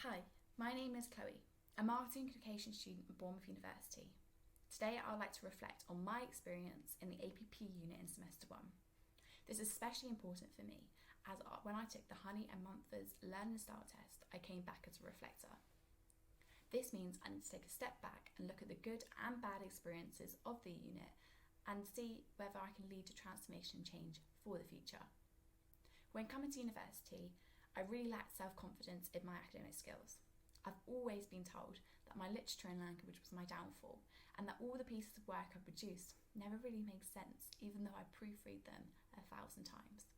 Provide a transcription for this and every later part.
Hi, my name is Chloe, a marketing communication student at Bournemouth University. Today I would like to reflect on my experience in the APP unit in semester 1. This is especially important for me as when I took the Honey and Mumford's Learning Style test, I came back as a reflector. This means I need to take a step back and look at the good and bad experiences of the unit and see whether I can lead to transformation and change for the future. When coming to university, I really lacked self-confidence in my academic skills. I've always been told that my literature and language was my downfall and that all the pieces of work I produced never really made sense, even though I proofread them 1,000 times.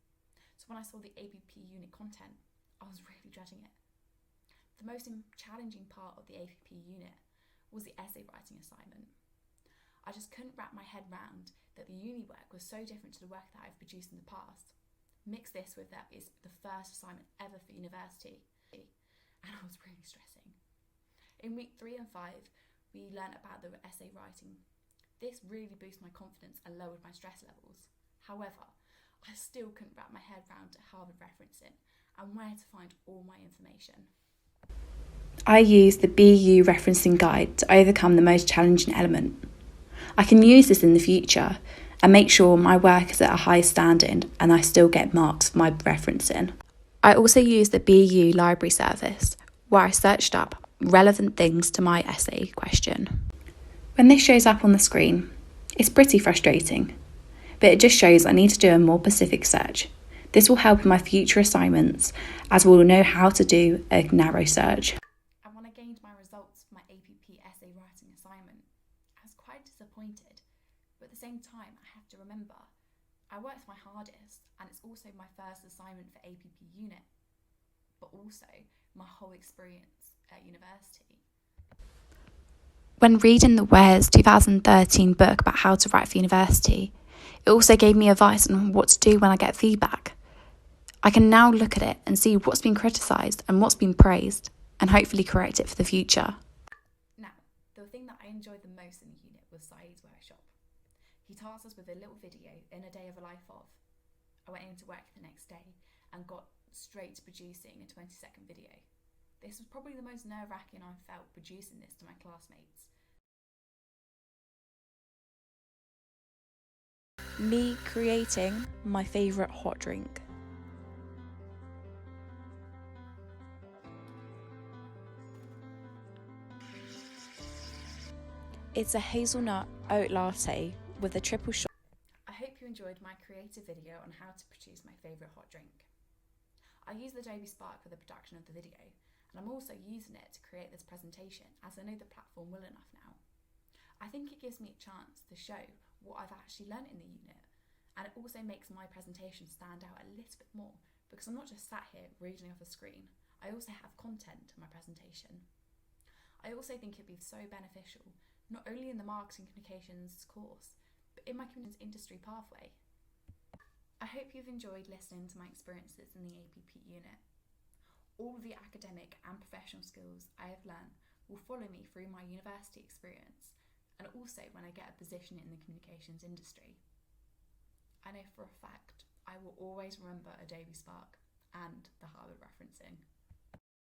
So when I saw the APP unit content, I was really dreading it. The most challenging part of the APP unit was the essay writing assignment. I just couldn't wrap my head round that the uni work was so different to the work that I've produced in the past. Mix this with that is the first assignment ever for university, and I was really stressing. In week 3 and 5, we learnt about the essay writing. This really boosted my confidence and lowered my stress levels. However, I still couldn't wrap my head around Harvard referencing and where to find all my information. I use the BU referencing guide to overcome the most challenging element. I can use this in the future and make sure my work is at a high standard and I still get marks for my referencing. I also use the BU library service where I searched up relevant things to my essay question. When this shows up on the screen, it's pretty frustrating, but it just shows I need to do a more specific search. This will help in my future assignments as we'll know how to do a narrow search. And when I gained my results for my APP essay writing assignment, I was quite disappointed. But at the same time, I have to remember, I worked my hardest and it's also my first assignment for APP unit, but also my whole experience at university. When reading the Ware's 2013 book about how to write for university, it also gave me advice on what to do when I get feedback. I can now look at it and see what's been criticised and what's been praised, and hopefully correct it for the future. Now, the thing that I enjoyed the most in the unit was Saeed's workshop. He tasked us with a little video in a day of a life of. I went into work the next day and got straight to producing a 20-second video. This was probably the most nerve-wracking I felt producing this to my classmates. Me creating my favourite hot drink. It's a hazelnut oat latte with a triple shot. I hope you enjoyed my creative video on how to produce my favourite hot drink. I used Adobe Spark for the production of the video, and I'm also using it to create this presentation as I know the platform well enough now. I think it gives me a chance to show what I've actually learnt in the unit, and it also makes my presentation stand out a little bit more because I'm not just sat here reading off a screen, I also have content to my presentation. I also think it'd be so beneficial, not only in the marketing communications course, but in my communications industry pathway. I hope you've enjoyed listening to my experiences in the APP unit. All the academic and professional skills I have learned will follow me through my university experience and also when I get a position in the communications industry. I know for a fact I will always remember Adobe Spark and the Harvard referencing.